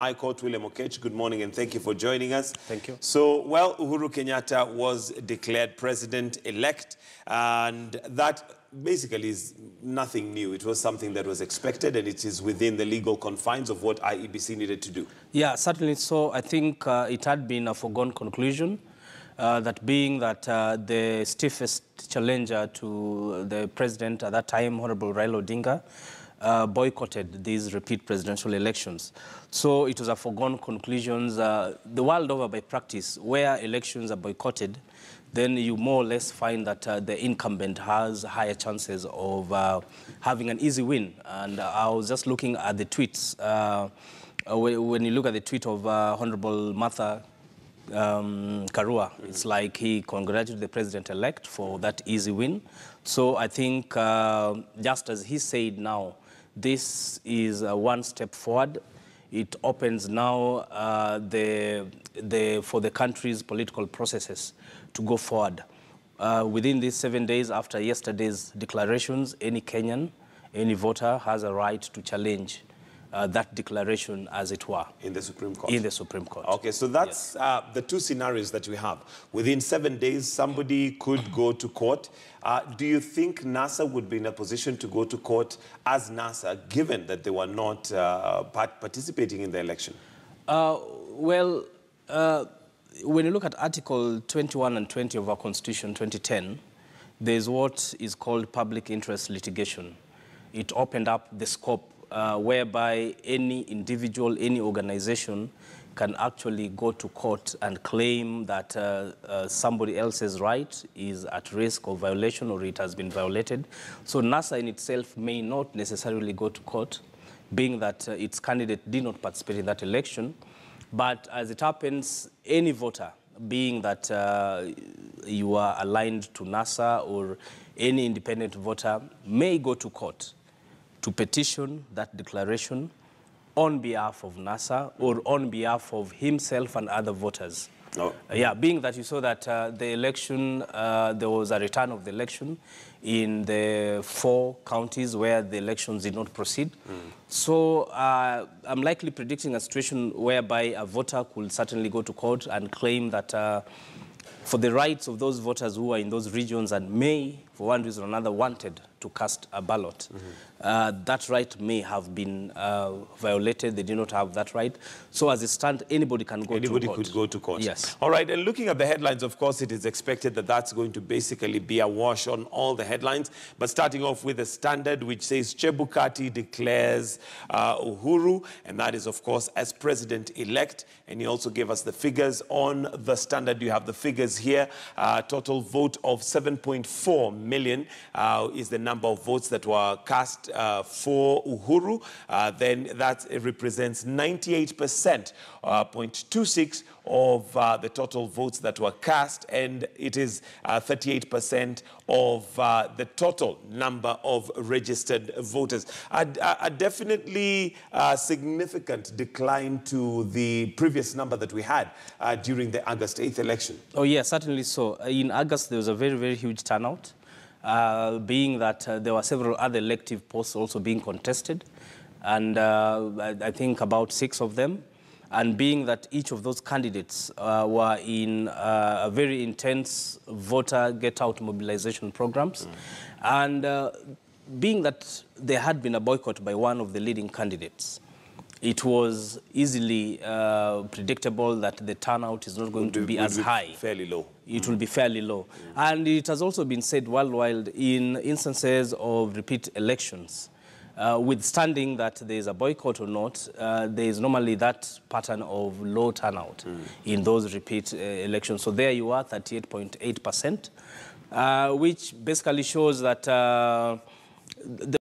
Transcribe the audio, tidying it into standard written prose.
High Court, William Okech, good morning and thank you for joining us. Thank you. So, well, Uhuru Kenyatta was declared president-elect, and that basically is nothing new. It was something that was expected, and it is within the legal confines of what IEBC needed to do. Yeah, certainly so. I think it had been a foregone conclusion, that being that the stiffest challenger to the president at that time, Honorable Raila Odinga, boycotted these repeat presidential elections. So it was a foregone conclusion. The world over by practice, where elections are boycotted, then you more or less find that the incumbent has higher chances of having an easy win. And I was just looking at the tweets. When you look at the tweet of Honorable Martha Karua, it's like he congratulated the president-elect for that easy win. So I think, just as he said now, this is one step forward. It opens now for the country's political processes to go forward. Within these 7 days after yesterday's declarations, any Kenyan, any voter has a right to challenge that declaration, as it were. In the Supreme Court? In the Supreme Court. Okay, so that's the two scenarios that we have. Within 7 days, somebody could go to court. Do you think NASA would be in a position to go to court as NASA, given that they were not participating in the election? Well, when you look at Article 21 and 20 of our Constitution, 2010, there's what is called public interest litigation. It opened up the scope whereby any individual, any organization can actually go to court and claim that somebody else's right is at risk of violation or it has been violated. So NASA in itself may not necessarily go to court, being that its candidate did not participate in that election. But as it happens, any voter, being that you are aligned to NASA or any independent voter, may go to court to petition that declaration on behalf of NASA or on behalf of himself and other voters. Oh. Yeah, being that you saw that the election, there was a return of the election in the 4 counties where the elections did not proceed. So I'm likely predicting a situation whereby a voter could certainly go to court and claim that for the rights of those voters who are in those regions and may, for one reason or another, wanted to cast a ballot. That right may have been violated. They do not have that right. So as it stands, anybody can go to court. Anybody could go to court. Yes. All right, and looking at the headlines, of course, it is expected that that's going to basically be a wash on all the headlines. But starting off with the Standard, which says Chebukati declares Uhuru, and that is, of course, as president-elect. And he also gave us the figures on the Standard. You have the figures here. Total vote of 7.4 million is the number of votes that were cast for Uhuru. Then that represents 98%, 0.26 of the total votes that were cast, and it is 38% of the total number of registered voters. A definitely significant decline to the previous number that we had during the August 8th election. Oh, yes, certainly so. In August, there was a very, very huge turnout, being that there were several other elective posts also being contested, and I think about 6 of them. And being that each of those candidates were in a very intense voter get-out mobilization programs, and being that there had been a boycott by one of the leading candidates, it was easily predictable that the turnout is not going to be as high. Fairly low. It will be fairly low. And it has also been said worldwide in instances of repeat elections, withstanding that there is a boycott or not, there is normally that pattern of low turnout in those repeat elections. So there you are, 38.8%, which basically shows that the